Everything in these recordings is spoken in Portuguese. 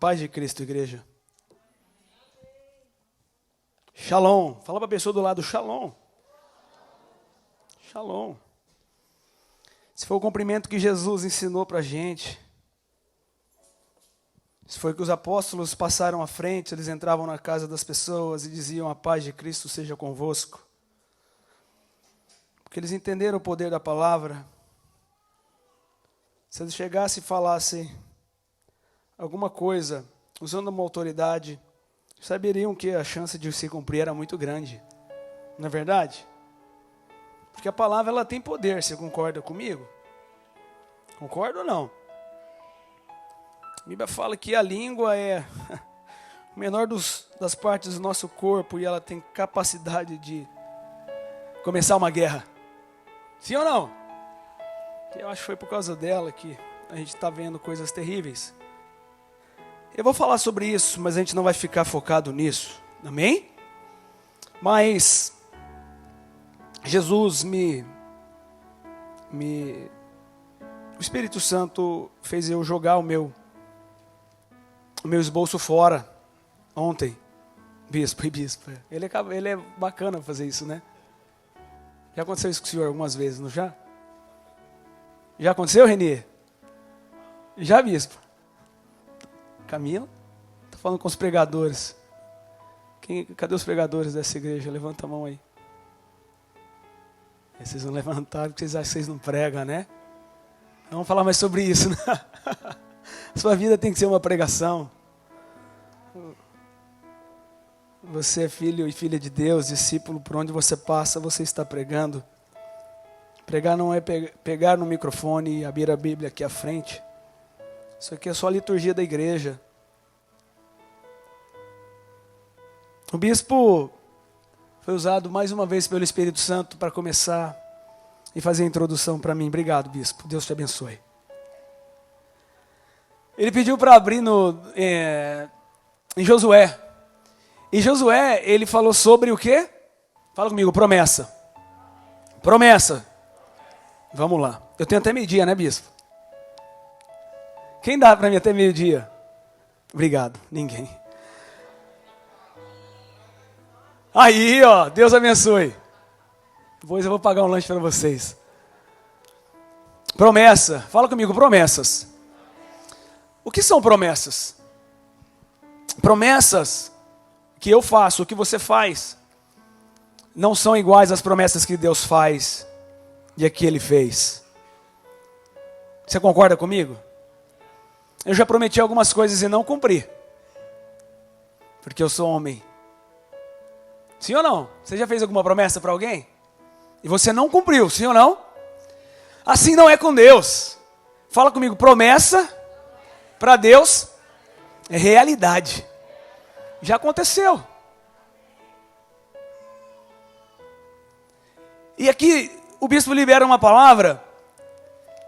Paz de Cristo, igreja. Shalom. Fala para a pessoa do lado, shalom. Shalom. Esse foi o cumprimento que Jesus ensinou para a gente. Isso foi que os apóstolos passaram à frente, eles entravam na casa das pessoas e diziam: a paz de Cristo seja convosco. Porque eles entenderam o poder da palavra. Se eles chegassem e falassem alguma coisa, usando uma autoridade, saberiam que a chance de se cumprir era muito grande. Não é verdade? Porque a palavra ela tem poder, você concorda comigo? Concorda ou não? A Bíblia fala que a língua é o menor das partes do nosso corpo e ela tem capacidade de começar uma guerra. Sim ou não? Eu acho que foi por causa dela que a gente está vendo coisas terríveis. Eu vou falar sobre isso, mas a gente não vai ficar focado nisso. Amém? Mas Jesus o Espírito Santo fez eu jogar o meu esboço fora ontem. Bispo. Ele é bacana fazer isso, né? Já aconteceu isso com o senhor algumas vezes, não já? Já aconteceu, Renê? Já, bispo? Camila? Estou falando com os pregadores. Cadê os pregadores dessa igreja? Levanta a mão aí. Vocês não levantaram porque vocês acham que vocês não pregam, né? Não vamos falar mais sobre isso, né? Sua vida tem que ser uma pregação. Você é filho e filha de Deus, discípulo, por onde você passa, você está pregando. Pregar não é pegar no microfone e abrir a Bíblia aqui à frente. Isso aqui é só a liturgia da igreja. O bispo foi usado mais uma vez pelo Espírito Santo para começar e fazer a introdução para mim. Obrigado, bispo. Deus te abençoe. Ele pediu para abrir em Josué. E Josué, ele falou sobre o quê? Fala comigo, promessa. Promessa. Vamos lá. Eu tenho até meio-dia, né, bispo? Quem dá para mim até meio-dia? Obrigado. Ninguém. Aí, ó, Deus abençoe. Depois eu vou pagar um lanche para vocês. Promessa. Fala comigo, promessas. O que são promessas? Promessas que eu faço, o que você faz, não são iguais às promessas que Deus faz e a que Ele fez. Você concorda comigo? Eu já prometi algumas coisas e não cumpri. Porque eu sou homem. Sim ou não? Você já fez alguma promessa para alguém? E você não cumpriu, sim ou não? Assim não é com Deus. Fala comigo, promessa para Deus é realidade. Já aconteceu. E aqui o bispo libera uma palavra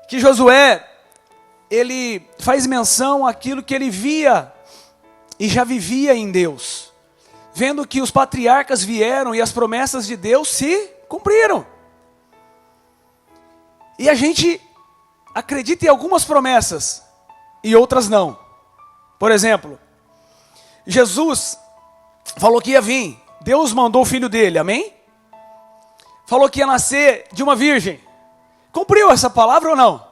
que Josué, ele faz menção àquilo que ele via e já vivia em Deus. Vendo que os patriarcas vieram e as promessas de Deus se cumpriram. E a gente acredita em algumas promessas e outras não. Por exemplo, Jesus falou que ia vir. Deus mandou o filho dele, amém? Falou que ia nascer de uma virgem. Cumpriu essa palavra ou não?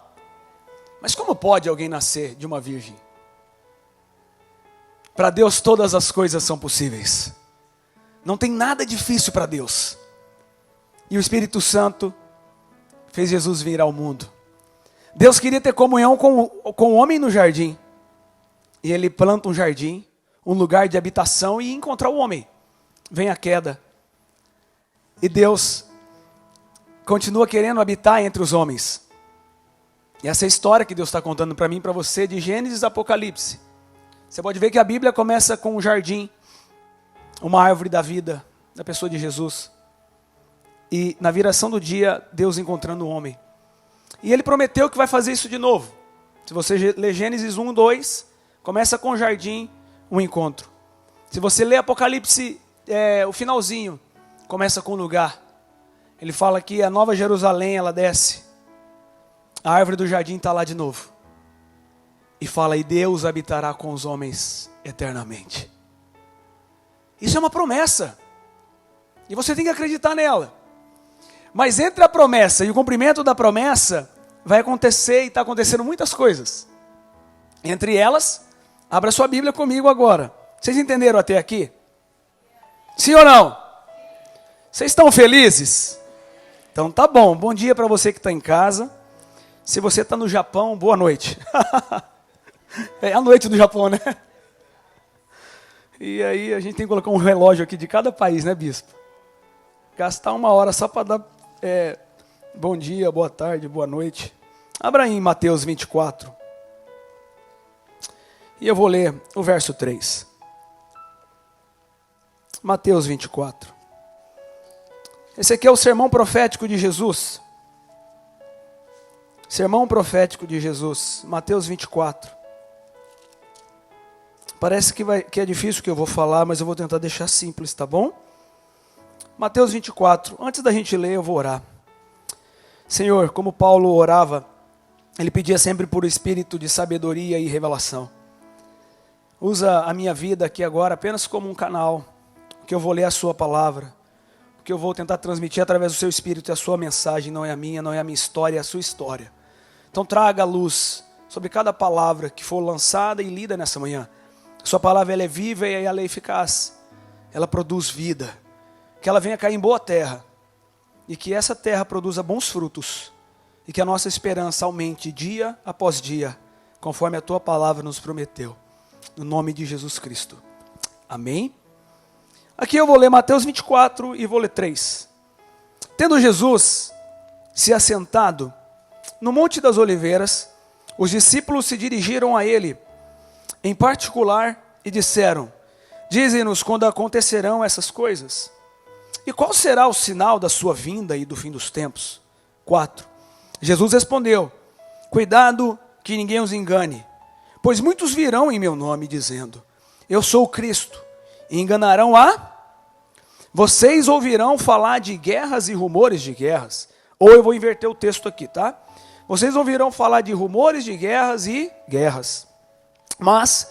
Mas como pode alguém nascer de uma virgem? Para Deus todas as coisas são possíveis. Não tem nada difícil para Deus. E o Espírito Santo fez Jesus vir ao mundo. Deus queria ter comunhão com o homem no jardim. E Ele planta um jardim, um lugar de habitação e encontra o homem. Vem a queda. E Deus continua querendo habitar entre os homens. E essa é a história que Deus está contando para mim e para você de Gênesis e Apocalipse. Você pode ver que a Bíblia começa com um jardim, uma árvore da vida, da pessoa de Jesus. E na viração do dia, Deus encontrando o homem. E Ele prometeu que vai fazer isso de novo. Se você ler Gênesis 1, 2, começa com o jardim, um encontro. Se você ler Apocalipse, o finalzinho, começa com o lugar. Ele fala que a Nova Jerusalém, ela desce. A árvore do jardim está lá de novo. e fala, e Deus habitará com os homens eternamente. Isso é uma promessa, e você tem que acreditar nela. Mas entre a promessa e o cumprimento da promessa, vai acontecer e está acontecendo muitas coisas. Entre elas, abra sua Bíblia comigo agora. Vocês entenderam até aqui? Sim ou não? Vocês estão felizes? Então tá bom. Bom dia para você que está em casa. Se você está no Japão, boa noite. É a noite do Japão, né? E aí a gente tem que colocar um relógio aqui de cada país, né, bispo? Gastar 1 hora só para dar bom dia, boa tarde, boa noite. Abra em Mateus 24. E eu vou ler o verso 3. Mateus 24. Esse aqui é o sermão profético de Jesus. Sermão profético de Jesus. Mateus 24. Parece que é difícil o que eu vou falar, mas eu vou tentar deixar simples, tá bom? Mateus 24. Antes da gente ler, eu vou orar. Senhor, como Paulo orava, ele pedia sempre por espírito de sabedoria e revelação. Usa a minha vida aqui agora apenas como um canal, que eu vou ler a sua palavra, que eu vou tentar transmitir através do seu espírito a sua mensagem, não é a minha história, é a sua história. Então traga a luz sobre cada palavra que for lançada e lida nessa manhã. Sua palavra ela é viva e ela é eficaz. Ela produz vida. Que ela venha cair em boa terra. E que essa terra produza bons frutos. E que a nossa esperança aumente dia após dia, conforme a tua palavra nos prometeu. No nome de Jesus Cristo. Amém? Aqui eu vou ler Mateus 24 e vou ler 3. Tendo Jesus se assentado no Monte das Oliveiras, os discípulos se dirigiram a ele em particular e disseram, dize-nos quando acontecerão essas coisas. E qual será o sinal da sua vinda e do fim dos tempos? 4. Jesus respondeu, cuidado que ninguém os engane, pois muitos virão em meu nome dizendo, eu sou o Cristo, e enganarão a... Vocês ouvirão falar de guerras e rumores de guerras. Ou eu vou inverter o texto aqui, tá? Vocês ouvirão falar de rumores de guerras e guerras. Mas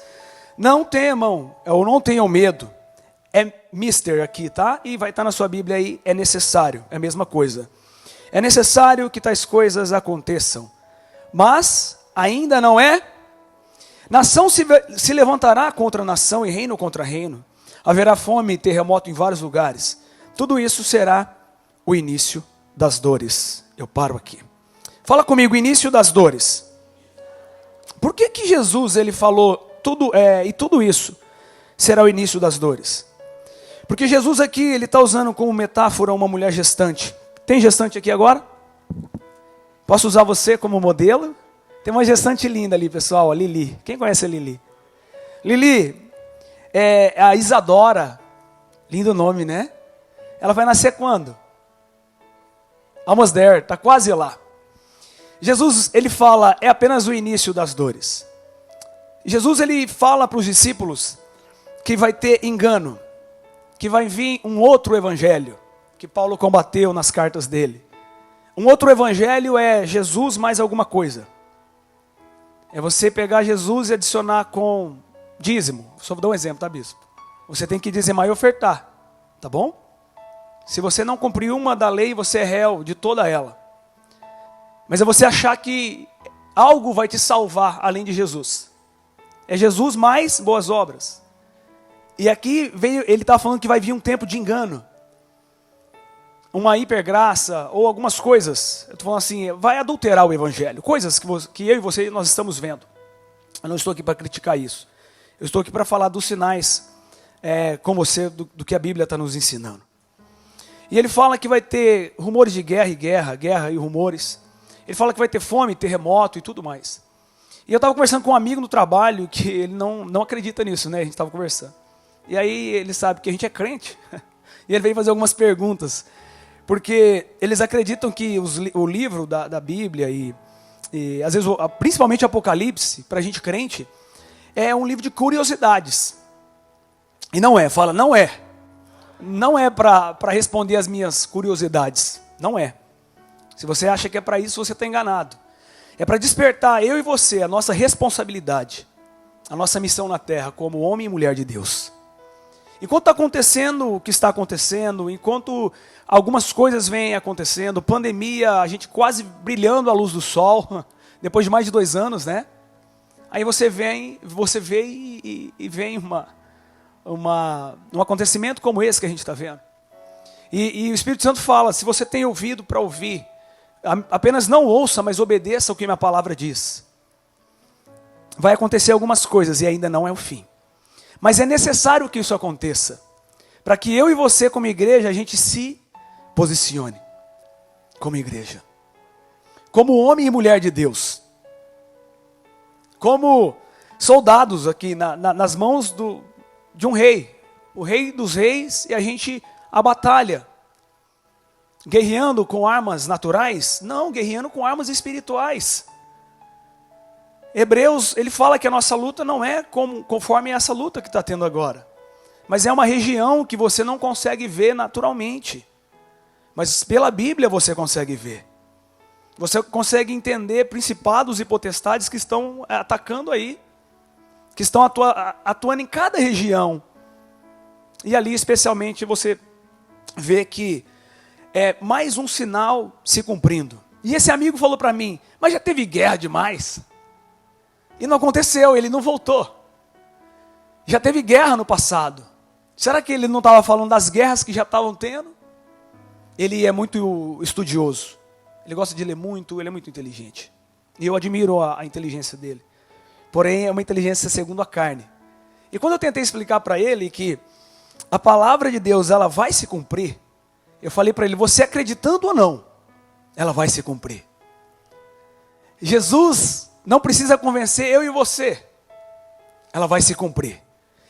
não temam, ou não tenham medo. É mister aqui, tá? E vai estar na sua Bíblia aí, é necessário, é a mesma coisa. É necessário que tais coisas aconteçam. Mas ainda não é. Nação se levantará contra nação e reino contra reino. Haverá fome e terremoto em vários lugares. Tudo isso será o início das dores. Eu paro aqui. Fala comigo, início das dores. Por que Jesus ele falou tudo isso será o início das dores? Porque Jesus aqui ele está usando como metáfora uma mulher gestante. Tem gestante aqui agora? Posso usar você como modelo? Tem uma gestante linda ali, pessoal, a Lili. Quem conhece a Lili? Lili, é a Isadora. Lindo nome, né? Ela vai nascer quando? Almost there, está quase lá. Jesus, ele fala, é apenas o início das dores. Jesus, ele fala para os discípulos que vai ter engano, que vai vir um outro evangelho, que Paulo combateu nas cartas dele. Um outro evangelho é Jesus mais alguma coisa. É você pegar Jesus e adicionar com dízimo. Só vou dar um exemplo, tá, bispo? Você tem que dizimar e ofertar, tá bom? Se você não cumprir uma da lei, você é réu de toda ela. Mas é você achar que algo vai te salvar além de Jesus. É Jesus mais boas obras. E aqui ele está falando que vai vir um tempo de engano. Uma hipergraça ou algumas coisas. Eu estou falando assim, vai adulterar o evangelho. Coisas que eu e você nós estamos vendo. Eu não estou aqui para criticar isso. Eu estou aqui para falar dos sinais com você do que a Bíblia está nos ensinando. E ele fala que vai ter rumores de guerra e rumores. Ele fala que vai ter fome, terremoto e tudo mais. E eu estava conversando com um amigo no trabalho que ele não acredita nisso, né? A gente estava conversando. E aí ele sabe que a gente é crente. E ele veio fazer algumas perguntas. Porque eles acreditam que o livro da Bíblia e às vezes principalmente Apocalipse, para a gente crente, é um livro de curiosidades. E não é, fala, não é. Não é para responder as minhas curiosidades. Não é. Se você acha que é para isso, você está enganado. É para despertar eu e você a nossa responsabilidade, a nossa missão na terra como homem e mulher de Deus. Enquanto está acontecendo o que está acontecendo, enquanto algumas coisas vêm acontecendo, pandemia, a gente quase brilhando à luz do sol, depois de mais de 2 anos, né? Aí você vê e vem um acontecimento como esse que a gente está vendo. E o Espírito Santo fala, se você tem ouvido para ouvir, apenas não ouça, mas obedeça o que minha palavra diz. Vai acontecer algumas coisas e ainda não é o fim. Mas é necessário que isso aconteça, para que eu e você como igreja, a gente se posicione como igreja. Como homem e mulher de Deus. Como soldados aqui nas mãos de um rei. O rei dos reis e a gente a batalha. Guerreando com armas naturais? Não, guerreando com armas espirituais. Hebreus, ele fala que a nossa luta não é conforme essa luta que está tendo agora. Mas é uma região que você não consegue ver naturalmente. Mas pela Bíblia você consegue ver. Você consegue entender principados e potestades que estão atacando aí. Que estão atuando em cada região. E ali especialmente você vê que é mais um sinal se cumprindo. E esse amigo falou para mim, mas já teve guerra demais. E não aconteceu, ele não voltou. Já teve guerra no passado. Será que ele não estava falando das guerras que já estavam tendo? Ele é muito estudioso. Ele gosta de ler muito, ele é muito inteligente. E eu admiro a inteligência dele. Porém, é uma inteligência segundo a carne. E quando eu tentei explicar para ele que a palavra de Deus ela vai se cumprir, eu falei para ele, você acreditando ou não, ela vai se cumprir. Jesus não precisa convencer eu e você. Ela vai se cumprir.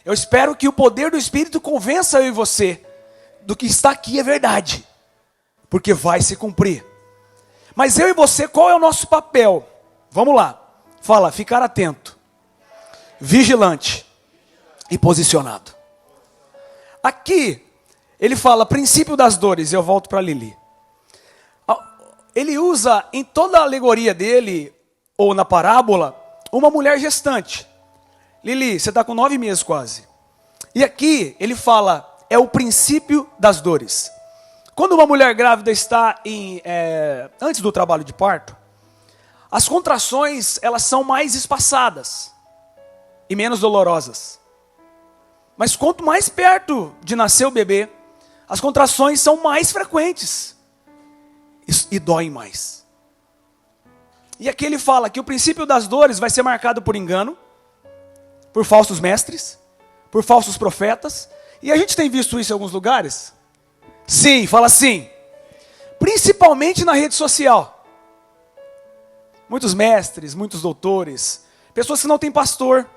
Eu espero que o poder do Espírito convença eu e você do que está aqui é verdade. Porque vai se cumprir. Mas eu e você, qual é o nosso papel? Vamos lá. Fala, ficar atento, vigilante e posicionado. Aqui, ele fala princípio das dores. Eu volto para Lili. Ele usa em toda a alegoria dele, ou na parábola, uma mulher gestante. Lili, você está com 9 meses quase. E aqui ele fala, é o princípio das dores. Quando uma mulher grávida está antes do trabalho de parto, as contrações elas são mais espaçadas e menos dolorosas. Mas quanto mais perto de nascer o bebê, as contrações são mais frequentes e doem mais. E aqui ele fala que o princípio das dores vai ser marcado por engano, por falsos mestres, por falsos profetas. E a gente tem visto isso em alguns lugares? Sim, fala sim. Principalmente na rede social. Muitos mestres, muitos doutores, pessoas que não têm pastor,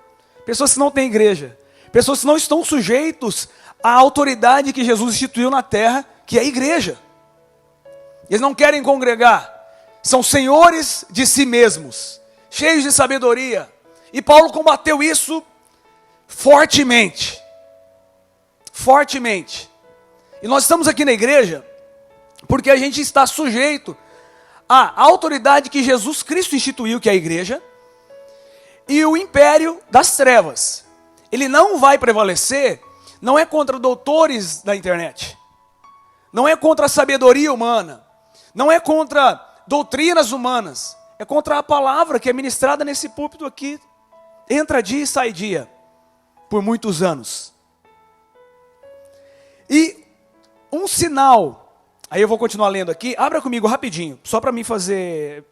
pessoas que não têm igreja, pessoas que não estão sujeitos à autoridade que Jesus instituiu na terra, que é a igreja. Eles não querem congregar. São senhores de si mesmos, cheios de sabedoria. E Paulo combateu isso fortemente. Fortemente. E nós estamos aqui na igreja porque a gente está sujeito à autoridade que Jesus Cristo instituiu, que é a igreja, e o império das trevas. Ele não vai prevalecer, não é contra doutores da internet, não é contra a sabedoria humana, não é contra doutrinas humanas, é contra a palavra que é ministrada nesse púlpito aqui, entra dia e sai dia, por muitos anos. E um sinal, aí eu vou continuar lendo aqui, abra comigo rapidinho, só para me fazer,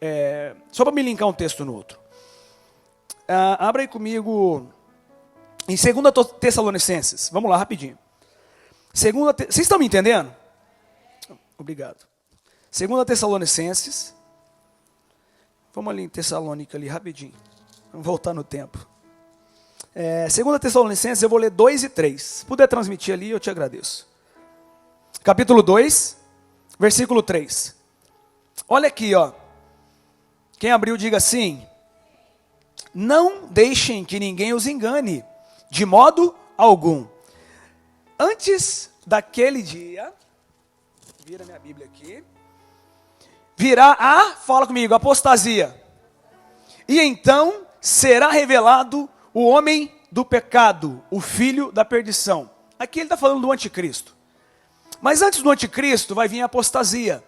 só para me linkar um texto no outro. Abra aí comigo em 2 Tessalonicenses, vamos lá rapidinho. Vocês estão me entendendo? Obrigado. 2 Tessalonicenses, vamos ali em Tessalônica ali rapidinho, vamos voltar no tempo. 2 Tessalonicenses, eu vou ler 2 e 3. Se puder transmitir ali, eu te agradeço. Capítulo 2, versículo 3. Olha aqui, ó. Quem abriu, diga assim: não deixem que ninguém os engane, de modo algum. Antes daquele dia, vira minha Bíblia aqui, virá fala comigo, apostasia. E então será revelado o homem do pecado, o filho da perdição. Aqui ele está falando do anticristo. Mas antes do anticristo vai vir a apostasia.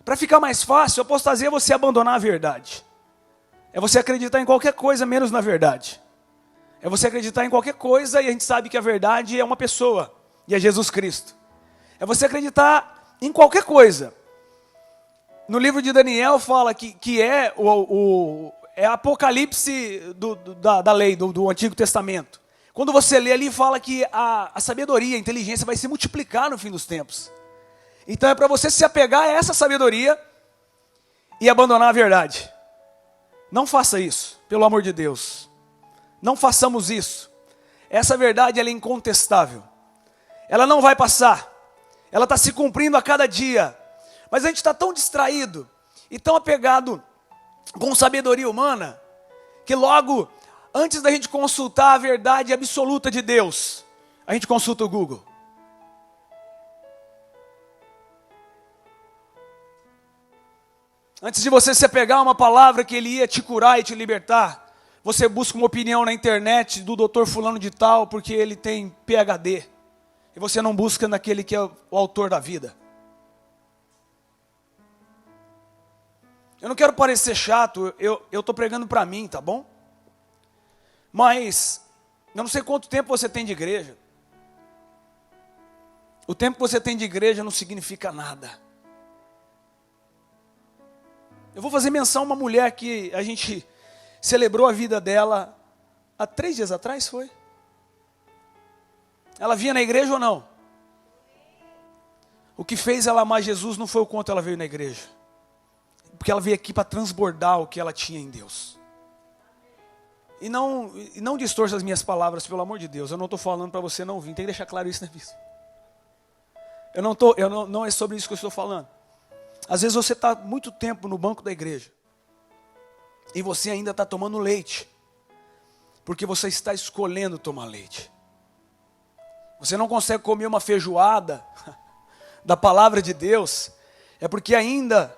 Para ficar mais fácil, a apostasia é você abandonar a verdade. É você acreditar em qualquer coisa menos na verdade. É você acreditar em qualquer coisa e a gente sabe que a verdade é uma pessoa, e é Jesus Cristo. É você acreditar em qualquer coisa. No livro de Daniel fala que é é Apocalipse da lei, do Antigo Testamento. Quando você lê ali, fala que a sabedoria, a inteligência vai se multiplicar no fim dos tempos. Então é para você se apegar a essa sabedoria e abandonar a verdade. Não faça isso, pelo amor de Deus. Não façamos isso. Essa verdade ela é incontestável. Ela não vai passar. Ela está se cumprindo a cada dia. Mas a gente está tão distraído e tão apegado com sabedoria humana, que logo, antes da gente consultar a verdade absoluta de Deus, a gente consulta o Google. Antes de você se apegar a uma palavra que ele ia te curar e te libertar, você busca uma opinião na internet do doutor fulano de tal, porque ele tem PhD. E você não busca naquele que é o autor da vida. Eu não quero parecer chato, eu estou pregando para mim, tá bom? Mas, eu não sei quanto tempo você tem de igreja. O tempo que você tem de igreja não significa nada. Eu vou fazer menção a uma mulher que a gente celebrou a vida dela há 3 dias atrás, foi? Ela vinha na igreja ou não? O que fez ela amar Jesus não foi o quanto ela veio na igreja. Porque ela veio aqui para transbordar o que ela tinha em Deus. E não distorça as minhas palavras, pelo amor de Deus. Eu não estou falando para você não vir. Tem que deixar claro isso na vida. Não é sobre isso que eu estou falando. Às vezes você está muito tempo no banco da igreja. E você ainda está tomando leite. Porque você está escolhendo tomar leite. Você não consegue comer uma feijoada da palavra de Deus. É porque ainda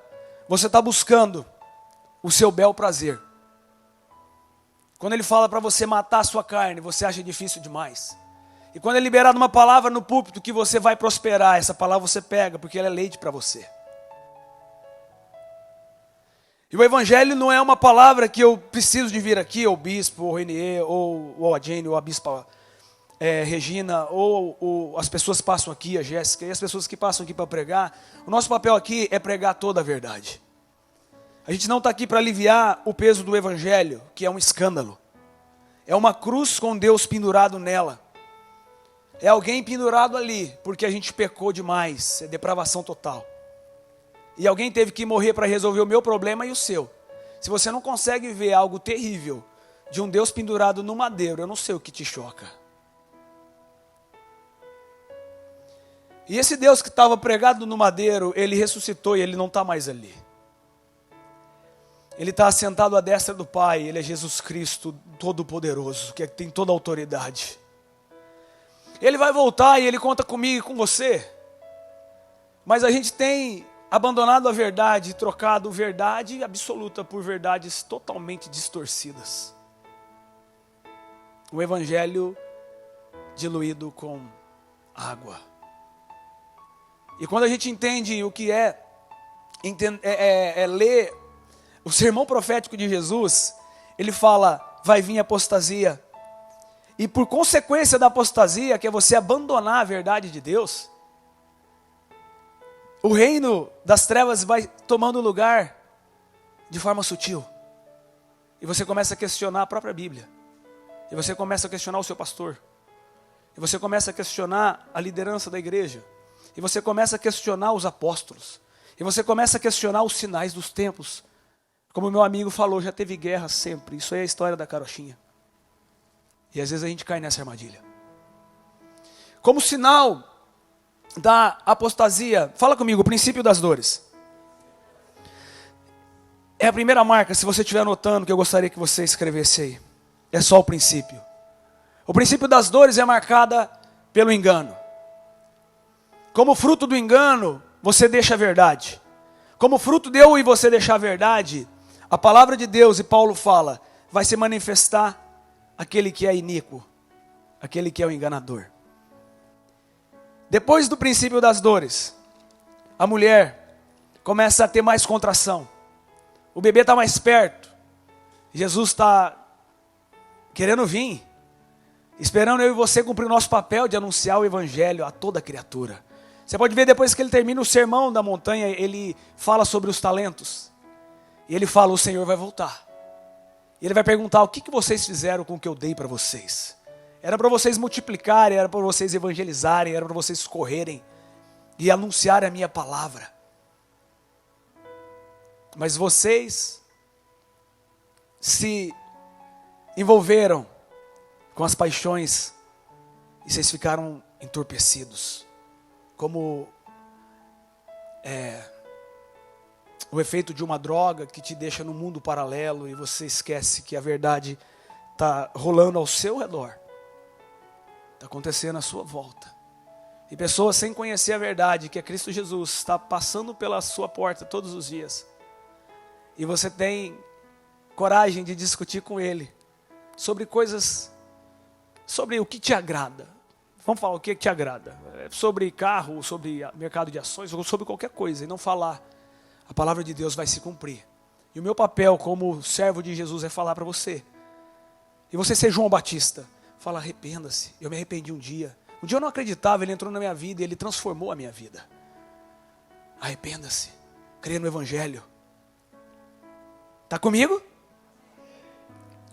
você está buscando o seu bel prazer. Quando ele fala para você matar a sua carne, você acha difícil demais. E quando é liberado uma palavra no púlpito que você vai prosperar, essa palavra você pega, porque ela é leite para você. E o evangelho não é uma palavra que eu preciso de vir aqui, ou o bispo, ou o Renier, ou a Jane, ou a bispa Regina, ou as pessoas que passam aqui, a Jéssica, e as pessoas que passam aqui para pregar. O nosso papel aqui é pregar toda a verdade. A gente não está aqui para aliviar o peso do evangelho, que é um escândalo. É uma cruz com Deus pendurado nela. É alguém pendurado ali, porque a gente pecou demais, é depravação total. E alguém teve que morrer para resolver o meu problema e o seu. Se você não consegue ver algo terrível de um Deus pendurado no madeiro, eu não sei o que te choca. E esse Deus que estava pregado no madeiro, ele ressuscitou e ele não está mais ali. Ele está assentado à destra do Pai, ele é Jesus Cristo Todo-Poderoso, que tem toda a autoridade. Ele vai voltar e ele conta comigo e com você. Mas a gente tem abandonado a verdade, trocado verdade absoluta por verdades totalmente distorcidas. O evangelho diluído com água. E quando a gente entende o que é ler o sermão profético de Jesus, ele fala, vai vir apostasia. E por consequência da apostasia, que é você abandonar a verdade de Deus, o reino das trevas vai tomando lugar de forma sutil. E você começa a questionar a própria Bíblia. E você começa a questionar o seu pastor. E você começa a questionar a liderança da igreja. E você começa a questionar os apóstolos. E você começa a questionar os sinais dos tempos. Como o meu amigo falou, já teve guerra sempre. Isso aí é a história da carochinha. E às vezes a gente cai nessa armadilha. Como sinal da apostasia, fala comigo, o princípio das dores. É a primeira marca, se você estiver anotando, que eu gostaria que você escrevesse aí. É só o princípio. O princípio das dores é marcada pelo engano. Como fruto do engano, você deixa a verdade. Como fruto de eu e você deixar a verdade, A palavra de Deus, e Paulo fala, vai se manifestar aquele que é iníquo, aquele que é o enganador. Depois do princípio das dores, a mulher começa a ter mais contração. O bebê está mais perto. Jesus está querendo vir, esperando eu e você cumprir o nosso papel de anunciar o evangelho a toda criatura. Você pode ver depois que ele termina o sermão da montanha, ele fala sobre os talentos. E ele fala, o Senhor vai voltar. E ele vai perguntar, o que vocês fizeram com o que eu dei para vocês? Era para vocês multiplicarem, era para vocês evangelizarem, era para vocês correrem e anunciarem a minha palavra. Mas vocês se envolveram com as paixões e vocês ficaram entorpecidos. Como o efeito de uma droga que te deixa num mundo paralelo e você esquece que a verdade está rolando ao seu redor. Está acontecendo à sua volta. E pessoas sem conhecer a verdade, que é Cristo Jesus, está passando pela sua porta todos os dias. E você tem coragem de discutir com ele sobre coisas, sobre o que te agrada. Vamos falar o que te agrada. Sobre carro, sobre mercado de ações, ou sobre qualquer coisa. E não falar. A palavra de Deus vai se cumprir. E o meu papel como servo de Jesus é falar para você. E você ser João Batista. Fala, arrependa-se. Eu me arrependi um dia. Um dia eu não acreditava, ele entrou na minha vida e ele transformou a minha vida. Arrependa-se. Creia no evangelho. Está comigo?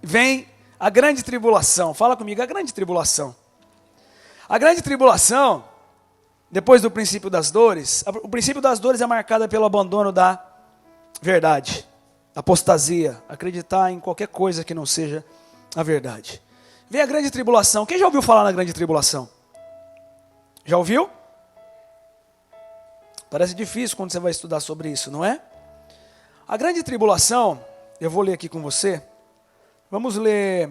Vem a grande tribulação. Fala comigo, a grande tribulação. A grande tribulação, depois do princípio das dores, o princípio das dores é marcado pelo abandono da verdade. Apostasia, acreditar em qualquer coisa que não seja a verdade. Vem a grande tribulação. Quem já ouviu falar na grande tribulação? Já ouviu? Parece difícil quando você vai estudar sobre isso, não é? A grande tribulação, eu vou ler aqui com você. Vamos ler,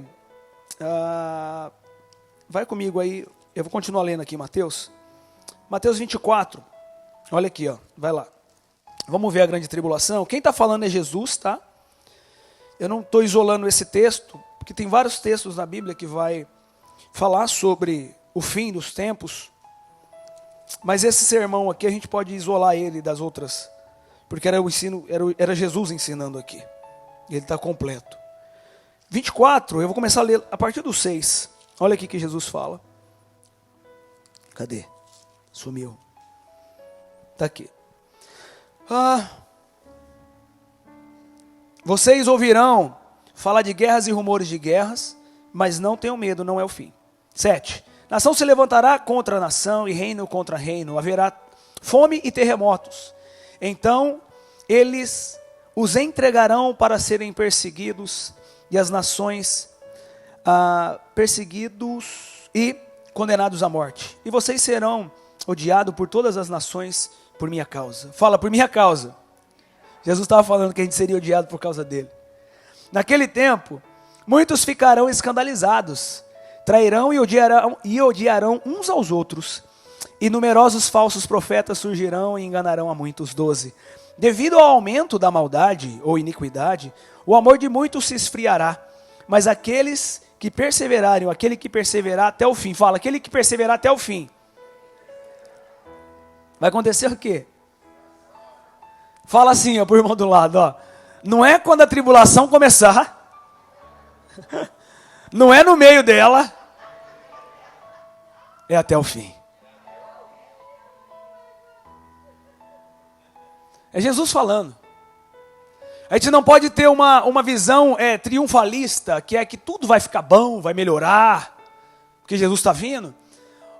vai comigo aí, eu vou continuar lendo aqui Mateus. Mateus 24, olha aqui, ó, vai lá. Vamos ver a grande tribulação. Quem está falando é Jesus, tá? Eu não estou isolando esse texto, porque tem vários textos na Bíblia que vai falar sobre o fim dos tempos. Mas esse sermão aqui a gente pode isolar ele das outras, porque era o ensino, era Jesus ensinando aqui. Ele está completo. 24, eu vou começar a ler a partir do 6. Olha aqui que Jesus fala. Cadê? Sumiu. Está aqui. Vocês ouvirão falar de guerras e rumores de guerras, mas não tenham medo, não é o fim. 7. Nação se levantará contra nação e reino contra reino. Haverá fome e terremotos. Então eles os entregarão para serem perseguidos, e as nações perseguidos e condenados à morte. E vocês serão odiados por todas as nações por minha causa. Fala, por minha causa. Jesus estava falando que a gente seria odiado por causa dele. Naquele tempo, muitos ficarão escandalizados, trairão e odiarão uns aos outros, e numerosos falsos profetas surgirão e enganarão a muitos. 12. Devido ao aumento da maldade ou iniquidade, o amor de muitos se esfriará, mas aquele que perseverar até o fim, fala, aquele que perseverar até o fim, vai acontecer o quê? Fala assim, ó, pro irmão do lado, ó, não é quando a tribulação começar, não é no meio dela, é até o fim. É Jesus falando. A gente não pode ter uma visão triunfalista, que é que tudo vai ficar bom, vai melhorar, porque Jesus está vindo.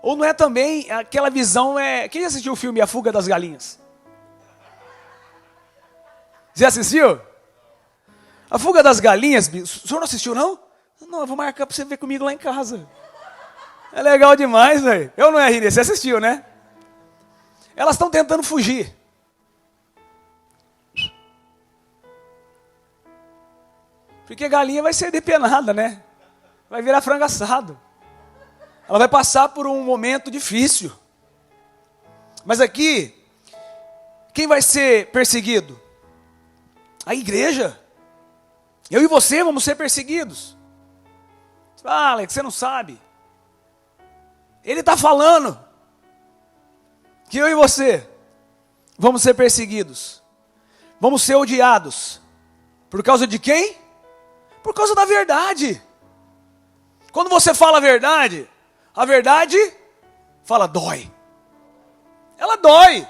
Ou não é também aquela visão, quem já assistiu o filme A Fuga das Galinhas? Já assistiu? A Fuga das Galinhas, o senhor não assistiu não? Não, eu vou marcar para você ver comigo lá em casa. É legal demais, velho. Eu não é RD, você assistiu, né? Elas estão tentando fugir. Porque a galinha vai ser depenada, né? Vai virar frango assado. Ela vai passar por um momento difícil. Mas aqui, quem vai ser perseguido? A igreja. Eu e você vamos ser perseguidos. Ah, Alex, você não sabe. Ele está falando que eu e você vamos ser perseguidos. Vamos ser odiados. Por causa de quem? Por causa da verdade. Quando você fala a verdade fala dói. Ela dói.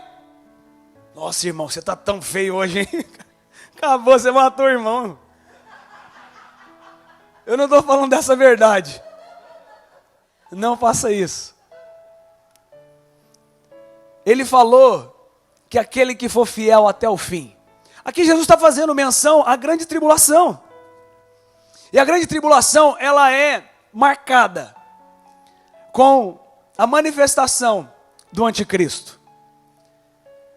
Nossa, irmão, você está tão feio hoje, hein? Acabou, você matou o irmão. Eu não estou falando dessa verdade. Não faça isso. Ele falou que aquele que for fiel até o fim. Aqui Jesus está fazendo menção à grande tribulação. E a grande tribulação, ela é marcada com a manifestação do anticristo.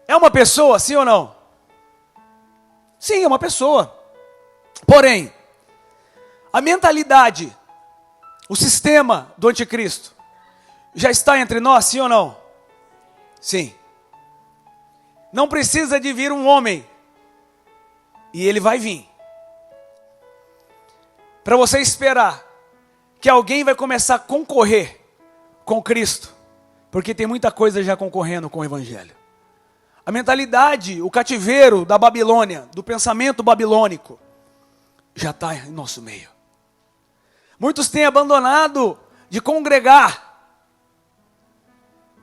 É uma pessoa, sim ou não? Sim, é uma pessoa. Porém, a mentalidade, o sistema do anticristo, já está entre nós, sim ou não? Sim. Não precisa de vir um homem. E ele vai vir. Para você esperar que alguém vai começar a concorrer com Cristo. Porque tem muita coisa já concorrendo com o Evangelho. A mentalidade, o cativeiro da Babilônia, do pensamento babilônico, já está em nosso meio. Muitos têm abandonado de congregar,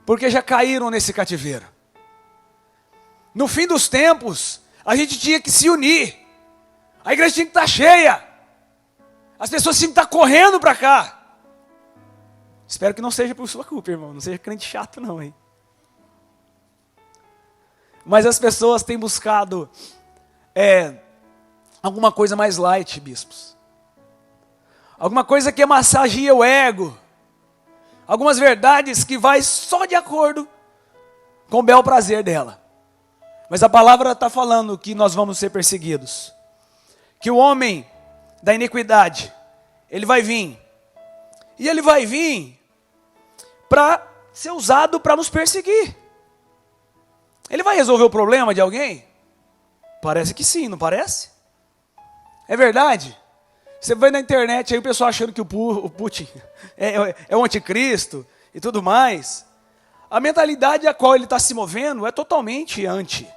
porque já caíram nesse cativeiro. No fim dos tempos, a gente tinha que se unir. A igreja tinha que estar cheia. As pessoas tinham que estar correndo para cá. Espero que não seja por sua culpa, irmão. Não seja crente chato não, hein? Mas as pessoas têm buscado alguma coisa mais light, bispos. Alguma coisa que massageia o ego. Algumas verdades que vai só de acordo com o bel prazer dela. Mas a palavra está falando que nós vamos ser perseguidos. Que o homem da iniquidade, ele vai vir. E ele vai vir para ser usado para nos perseguir. Ele vai resolver o problema de alguém? Parece que sim, não parece? É verdade? Você vai na internet aí o pessoal achando que o Putin é o anticristo e tudo mais. A mentalidade a qual ele está se movendo é totalmente anti.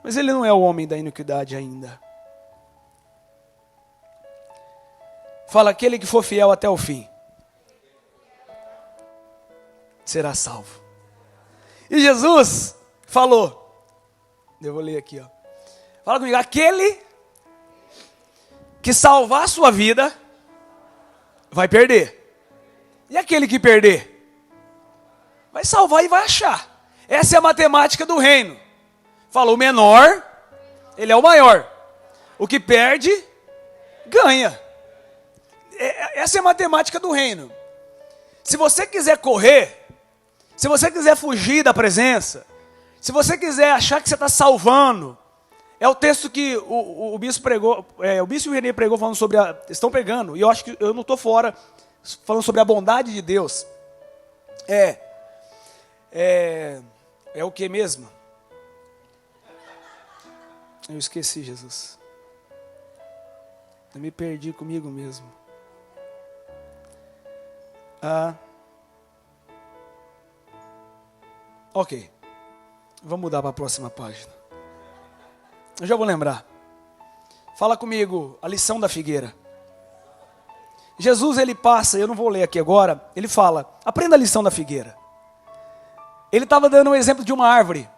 Mas ele não é o homem da iniquidade ainda. Fala, aquele que for fiel até o fim será salvo. E Jesus falou, eu vou ler aqui, ó. Fala comigo, aquele que salvar a sua vida vai perder. E aquele que perder vai salvar e vai achar. Essa é a matemática do reino. Fala, o menor, ele é o maior. O que perde, ganha. Essa é a matemática do reino. Se você quiser correr, se você quiser fugir da presença, se você quiser achar que você está salvando, é o texto que o bispo pregou, o bispo e o Renê pregou falando sobre estão pegando, e eu acho que eu não estou fora, falando sobre a bondade de Deus. É o que mesmo? Eu esqueci, Jesus. Eu me perdi comigo mesmo. Ok. Vamos mudar para a próxima página. Eu já vou lembrar. Fala comigo, a lição da figueira. Jesus, ele passa, eu não vou ler aqui agora, ele fala, aprenda a lição da figueira. Ele estava dando um exemplo de uma árvore,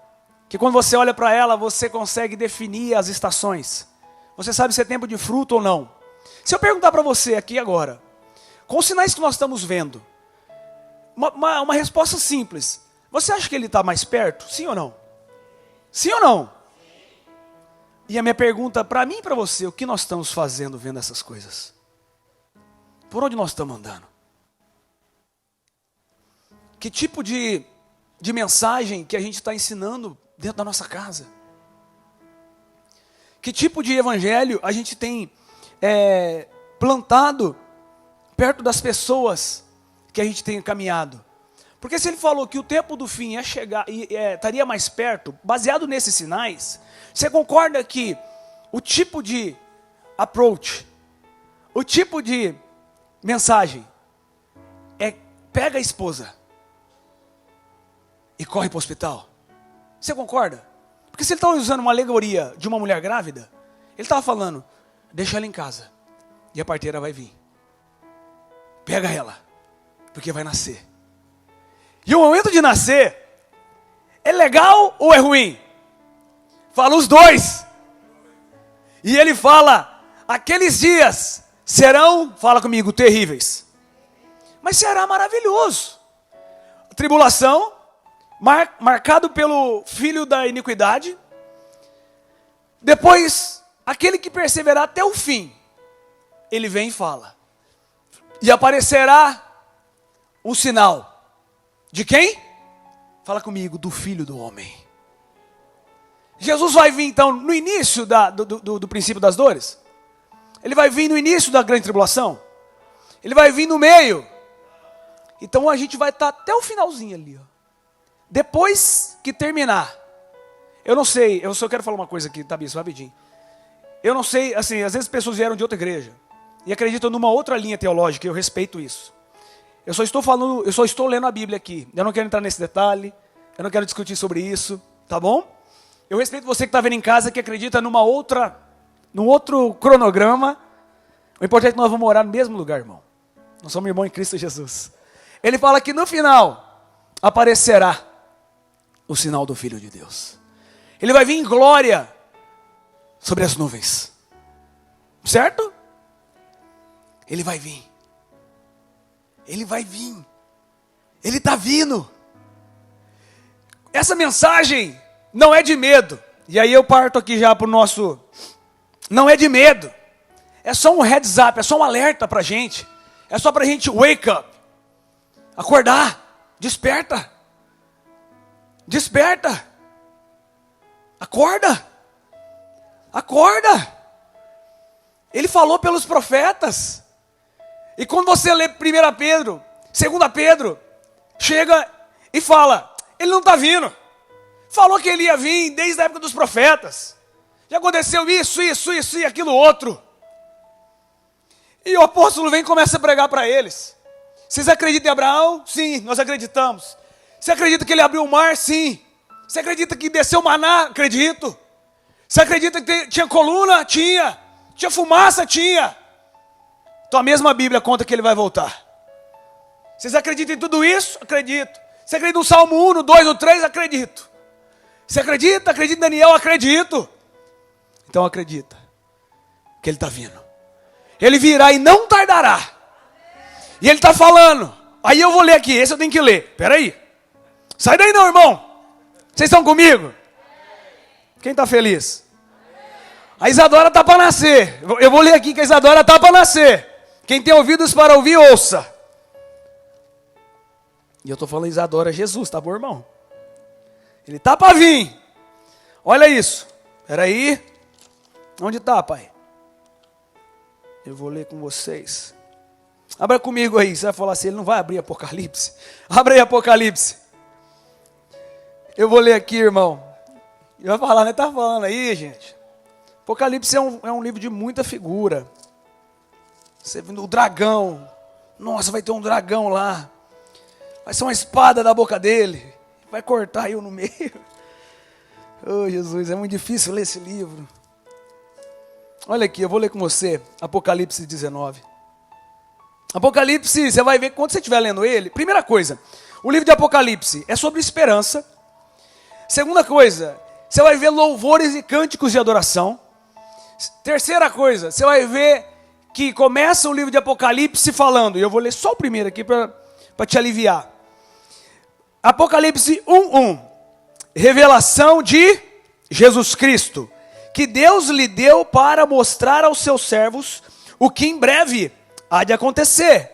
que quando você olha para ela, você consegue definir as estações. Você sabe se é tempo de fruto ou não. Se eu perguntar para você aqui agora, com os sinais que nós estamos vendo, uma resposta simples. Você acha que ele está mais perto? Sim ou não? Sim ou não? E a minha pergunta para mim e para você, o que nós estamos fazendo vendo essas coisas? Por onde nós estamos andando? Que tipo de mensagem que a gente está ensinando dentro da nossa casa? Que tipo de evangelho a gente tem plantado perto das pessoas que a gente tem caminhado? Porque se ele falou que o tempo do fim ia chegar e estaria mais perto, baseado nesses sinais, você concorda que o tipo de approach, o tipo de mensagem é: pega a esposa e corre para o hospital. Você concorda? Porque se ele estava usando uma alegoria de uma mulher grávida, ele estava falando: deixa ela em casa e a parteira vai vir. Pega ela, porque vai nascer. E o momento de nascer é legal ou é ruim? Fala os dois. E ele fala: aqueles dias serão, fala comigo, terríveis. Mas será maravilhoso. Tribulação, marcado pelo filho da iniquidade. Depois, aquele que perseverar até o fim, ele vem e fala: e aparecerá um sinal. De quem? Fala comigo, do Filho do Homem. Jesus vai vir então no início do princípio das dores. Ele vai vir no início da grande tribulação. Ele vai vir no meio. Então a gente vai estar até o finalzinho ali. Ó. Depois que terminar. Eu não sei, eu só quero falar uma coisa aqui, tá, Bispo, rapidinho. Eu não sei, assim, às vezes pessoas vieram de outra igreja e acreditam numa outra linha teológica, eu respeito isso. Eu só estou lendo a Bíblia aqui. Eu não quero entrar nesse detalhe, eu não quero discutir sobre isso, tá bom? Eu respeito você que está vendo em casa, que acredita num outro cronograma. O importante é que nós vamos morar no mesmo lugar, irmão. Nós somos irmãos em Cristo Jesus. Ele fala que no final aparecerá o sinal do Filho de Deus. Ele vai vir em glória sobre as nuvens. Certo? Ele vai vir. Ele vai vir. Ele está vindo. Essa mensagem não é de medo. E aí eu parto aqui já para o nosso... Não é de medo. É só um heads up, é só um alerta para a gente. É só para a gente wake up. Acordar. Desperta. Desperta. Acorda. Acorda. Ele falou pelos profetas. E quando você lê 1 Pedro, 2 Pedro, chega e fala: ele não está vindo. Falou que ele ia vir desde a época dos profetas. Já aconteceu isso e aquilo outro. E o apóstolo vem e começa a pregar para eles. Vocês acreditam em Abraão? Sim, nós acreditamos. Você acredita que ele abriu o mar? Sim. Você acredita que desceu maná? Acredito. Você acredita que tinha coluna? Tinha. Tinha fumaça? Tinha. Então a mesma Bíblia conta que ele vai voltar. Vocês acreditam em tudo isso? Acredito. Você acredita no Salmo 1, no 2, no 3? Acredito. Você acredita? Acredita em Daniel? Acredito. Então acredita que ele está vindo. Ele virá e não tardará. E ele está falando. Aí eu vou ler aqui, esse eu tenho que ler. Espera aí. Sai daí não, irmão. Vocês estão comigo? Quem está feliz? A Isadora está para nascer. Eu vou ler aqui que a Isadora está para nascer. Quem tem ouvidos para ouvir, ouça. E eu estou falando Isadora Jesus, tá bom, irmão? Ele está para vir. Olha isso. Espera aí. Onde está, pai? Eu vou ler com vocês. Abra comigo aí. Você vai falar assim, ele não vai abrir Apocalipse? Abra aí Apocalipse. Eu vou ler aqui, irmão. Ele vai falar, né? Tá falando aí, gente. Apocalipse é um livro de muita figura. Você vendo o dragão. Nossa, vai ter um dragão lá. Vai ser uma espada da boca dele. Vai cortar eu no meio. Oh, Jesus, é muito difícil ler esse livro. Olha aqui, eu vou ler com você. Apocalipse 19. Apocalipse, você vai ver quando você estiver lendo ele. Primeira coisa, o livro de Apocalipse é sobre esperança. Segunda coisa, você vai ver louvores e cânticos de adoração. Terceira coisa, você vai ver que começa o livro de Apocalipse falando, e eu vou ler só o primeiro aqui para te aliviar. Apocalipse 1:1. Revelação de Jesus Cristo, que Deus lhe deu para mostrar aos seus servos o que em breve há de acontecer.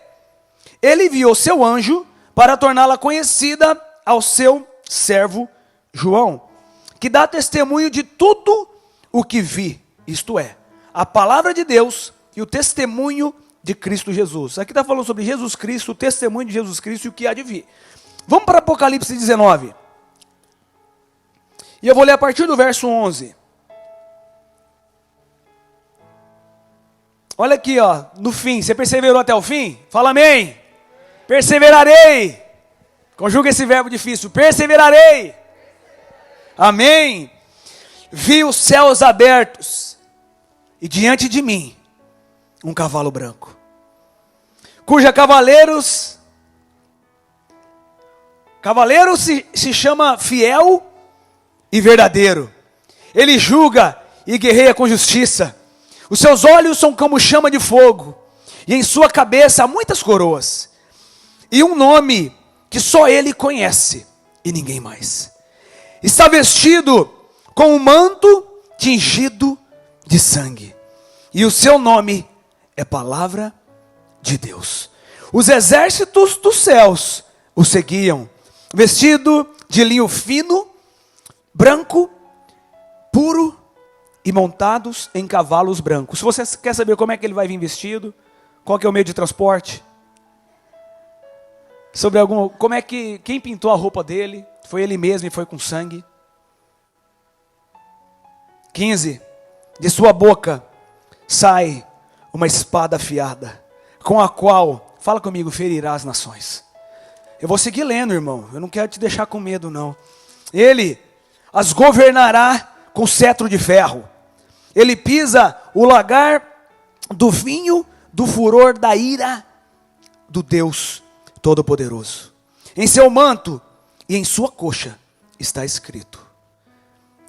Ele enviou seu anjo para torná-la conhecida ao seu servo João, que dá testemunho de tudo o que vi, isto é, a palavra de Deus e o testemunho de Cristo Jesus. Aqui está falando sobre Jesus Cristo, o testemunho de Jesus Cristo e o que há de vir. Vamos para Apocalipse 19. E eu vou ler a partir do verso 11. Olha aqui, ó, no fim, você perseverou até o fim? Fala amém. Perseverarei. Conjuga esse verbo difícil, perseverarei. Amém. Vi os céus abertos e diante de mim um cavalo branco, cuja cavaleiro se chama Fiel e Verdadeiro. Ele julga e guerreia com justiça. Os seus olhos são como chama de fogo, e em sua cabeça há muitas coroas, e um nome que só ele conhece, e ninguém mais. Está vestido com um manto tingido de sangue, e o seu nome é Palavra de Deus. Os exércitos dos céus o seguiam, vestido de linho fino, branco, puro, e montados em cavalos brancos. Se você quer saber como é que ele vai vir vestido, qual que é o meio de transporte, quem pintou a roupa dele, foi ele mesmo e foi com sangue. 15, de sua boca sai uma espada afiada, com a qual, fala comigo, ferirá as nações. Eu vou seguir lendo, irmão, eu não quero te deixar com medo não. Ele as governará com cetro de ferro. Ele pisa o lagar do vinho do furor da ira do Deus Todo-Poderoso. Em seu manto e em sua coxa está escrito: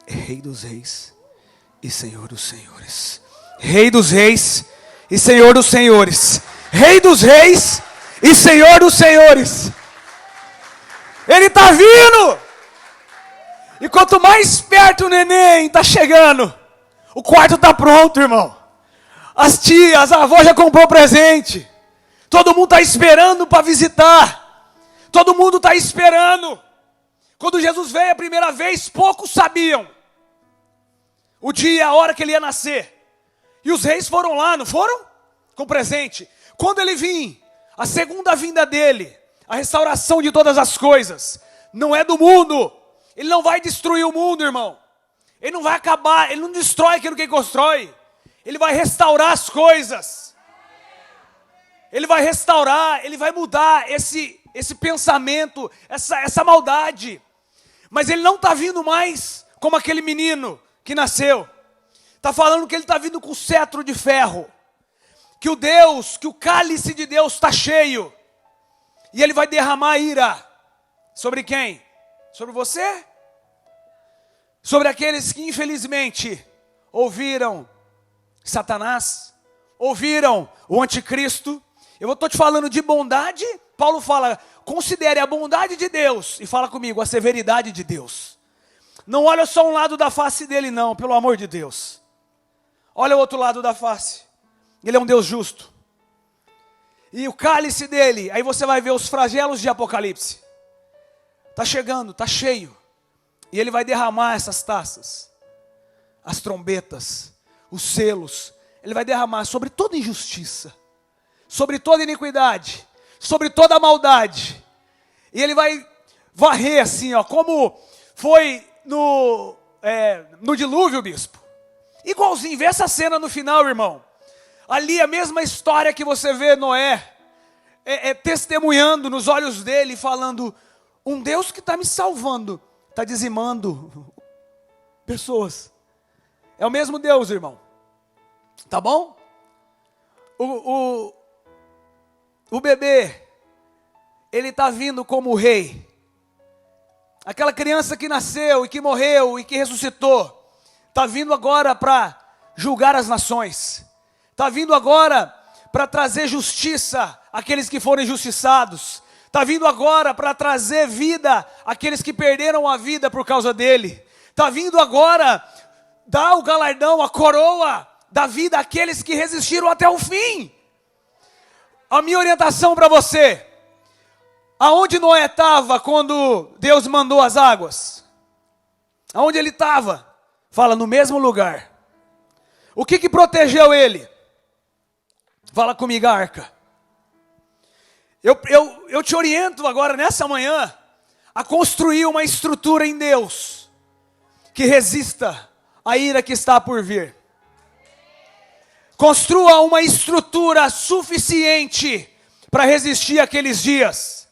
Rei dos Reis e Senhor dos Senhores. Rei dos Reis e Senhor dos Senhores. Rei dos Reis e Senhor dos Senhores. Ele está vindo. E quanto mais perto o neném está chegando, o quarto está pronto, irmão. As tias, a avó já comprou presente. Todo mundo está esperando para visitar. Todo mundo está esperando. Quando Jesus veio a primeira vez, poucos sabiam o dia e a hora que ele ia nascer. E os reis foram lá, não foram? Com presente. Quando ele vir, a segunda vinda dele, a restauração de todas as coisas, não é do mundo. Ele não vai destruir o mundo, irmão. Ele não vai acabar, ele não destrói aquilo que ele constrói. Ele vai restaurar as coisas. Ele vai restaurar, ele vai mudar esse pensamento, essa maldade. Mas ele não está vindo mais como aquele menino que nasceu. Está falando que ele está vindo com cetro de ferro. Que o cálice de Deus está cheio. E ele vai derramar ira. Sobre quem? Sobre você? Sobre aqueles que infelizmente ouviram Satanás, ouviram o anticristo. Eu estou te falando de bondade. Paulo fala, considere a bondade de Deus. E fala comigo, a severidade de Deus. Não olha só um lado da face dele não, pelo amor de Deus. Olha o outro lado da face. Ele é um Deus justo. E o cálice dele, aí você vai ver os flagelos de Apocalipse. Está chegando, está cheio. E ele vai derramar essas taças, as trombetas, os selos. Ele vai derramar sobre toda injustiça, sobre toda iniquidade, sobre toda maldade. E ele vai varrer assim, ó, como foi no dilúvio, bispo. Igualzinho, vê essa cena no final, irmão. Ali a mesma história que você vê Noé, testemunhando nos olhos dele, falando, um Deus que está me salvando, está dizimando pessoas. É o mesmo Deus, irmão. Tá bom? O bebê, ele está vindo como rei. Aquela criança que nasceu e que morreu e que ressuscitou, está vindo agora para julgar as nações. Está vindo agora para trazer justiça àqueles que foram injustiçados. Está vindo agora para trazer vida àqueles que perderam a vida por causa dele. Está vindo agora dar o galardão, a coroa da vida àqueles que resistiram até o fim. A minha orientação para você, aonde Noé estava quando Deus mandou as águas? Aonde ele estava? Fala, no mesmo lugar. O que protegeu ele? Fala comigo, a arca. Eu te oriento agora, nessa manhã, a construir uma estrutura em Deus, que resista à ira que está por vir. Construa uma estrutura suficiente para resistir àqueles dias.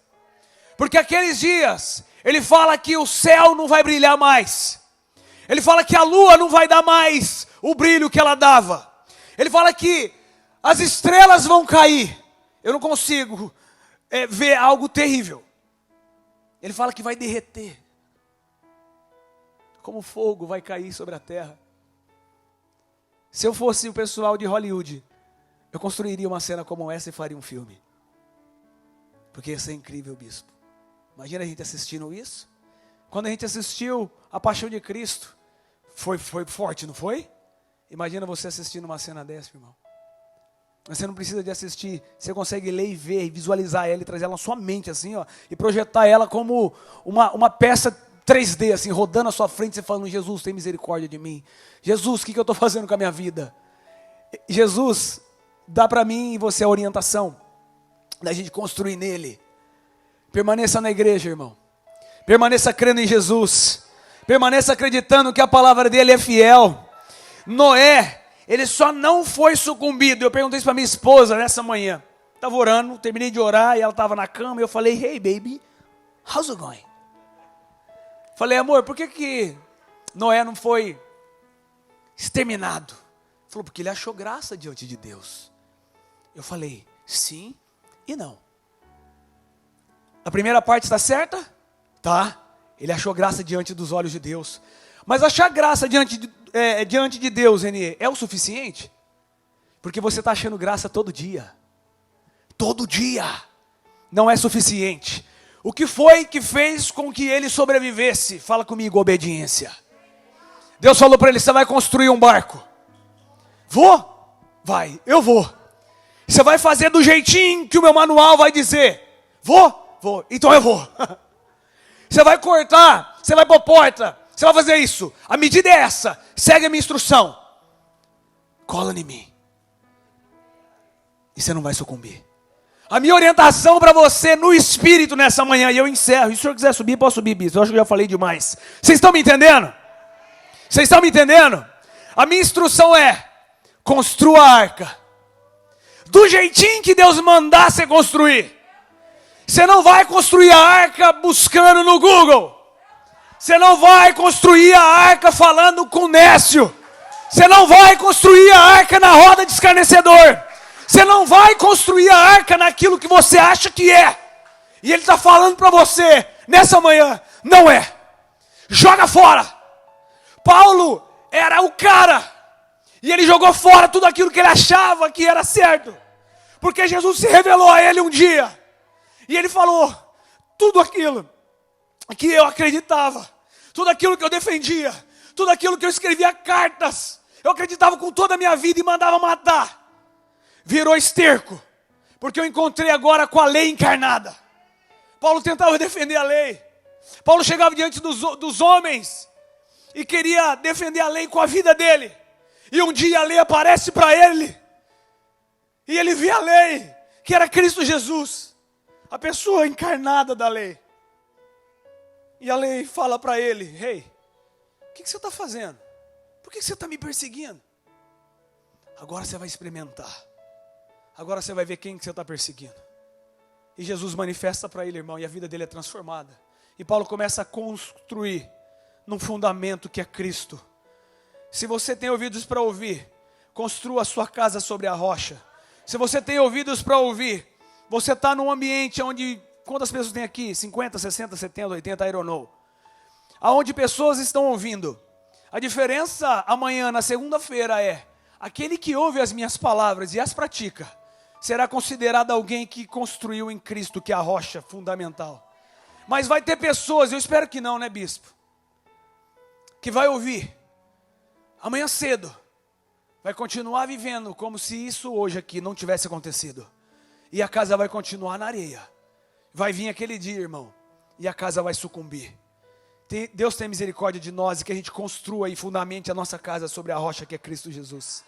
Porque aqueles dias, ele fala que o céu não vai brilhar mais. Ele fala que a lua não vai dar mais o brilho que ela dava. Ele fala que as estrelas vão cair. Eu não consigo ver algo terrível. Ele fala que vai derreter. Como fogo vai cair sobre a terra. Se eu fosse o pessoal de Hollywood, eu construiria uma cena como essa e faria um filme. Porque ia ser incrível, bispo. Imagina a gente assistindo isso. Quando a gente assistiu A Paixão de Cristo, foi forte, não foi? Imagina você assistindo uma cena dessa, irmão. Você não precisa de assistir, você consegue ler e ver, e visualizar ela e trazer ela na sua mente, assim, ó, e projetar ela como uma peça 3D, assim, rodando na sua frente, você falando, Jesus, tem misericórdia de mim. Jesus, o que eu estou fazendo com a minha vida? Jesus, dá para mim e você a orientação da gente construir nele. Permaneça na igreja, irmão. Permaneça crendo em Jesus. Permaneça acreditando que a palavra dele é fiel. Noé, ele só não foi sucumbido. Eu perguntei isso para minha esposa nessa manhã. Estava orando, terminei de orar e ela estava na cama. E eu falei, hey baby, how's it going? Falei, amor, por que Noé não foi exterminado? Ele falou, porque ele achou graça diante de Deus. Eu falei, sim e não. A primeira parte está certa? Tá. Ele achou graça diante dos olhos de Deus. Mas achar graça diante de Deus, Renê, é o suficiente? Porque você está achando graça todo dia. Todo dia. Não é suficiente. O que foi que fez com que ele sobrevivesse? Fala comigo, obediência. Deus falou para ele, você vai construir um barco. Vou? Vai, eu vou. Você vai fazer do jeitinho que o meu manual vai dizer. Vou? Vou. Então eu vou. Você vai cortar, você vai pôr porta, você vai fazer isso. A medida é essa, segue a minha instrução. Cola em mim. E você não vai sucumbir. A minha orientação para você no espírito nessa manhã, e eu encerro. E se o senhor quiser subir, pode subir, bispo. Eu acho que eu já falei demais. Vocês estão me entendendo? Vocês estão me entendendo? A minha instrução é, construa a arca. Do jeitinho que Deus mandar você construir. Você não vai construir a arca buscando no Google. Você não vai construir a arca falando com Nécio. Você não vai construir a arca na roda de escarnecedor. Você não vai construir a arca naquilo que você acha que é. E ele está falando para você, nessa manhã, não é. Joga fora. Paulo era o cara. E ele jogou fora tudo aquilo que ele achava que era certo. Porque Jesus se revelou a ele um dia. E ele falou, tudo aquilo que eu acreditava, tudo aquilo que eu defendia, tudo aquilo que eu escrevia cartas, eu acreditava com toda a minha vida e mandava matar, virou esterco, porque eu encontrei agora com a lei encarnada. Paulo tentava defender a lei, Paulo chegava diante dos homens e queria defender a lei com a vida dele, e um dia a lei aparece para ele, e ele vê a lei, que era Cristo Jesus, a pessoa encarnada da lei. E a lei fala para ele, hey, o que você está fazendo? Por que você está me perseguindo? Agora você vai experimentar. Agora você vai ver quem que você está perseguindo. E Jesus manifesta para ele, irmão, e a vida dele é transformada. E Paulo começa a construir num fundamento que é Cristo. Se você tem ouvidos para ouvir, construa a sua casa sobre a rocha. Se você tem ouvidos para ouvir, você está num ambiente onde, quantas pessoas tem aqui? 50, 60, 70, 80, I don't know. Aonde pessoas estão ouvindo. A diferença amanhã, na segunda-feira, é, aquele que ouve as minhas palavras e as pratica, será considerado alguém que construiu em Cristo, que é a rocha fundamental. Mas vai ter pessoas, eu espero que não, né, bispo? Que vai ouvir, amanhã cedo, vai continuar vivendo como se isso hoje aqui não tivesse acontecido. E a casa vai continuar na areia. Vai vir aquele dia, irmão, e a casa vai sucumbir. Deus tem misericórdia de nós e que a gente construa e fundamente a nossa casa sobre a rocha que é Cristo Jesus.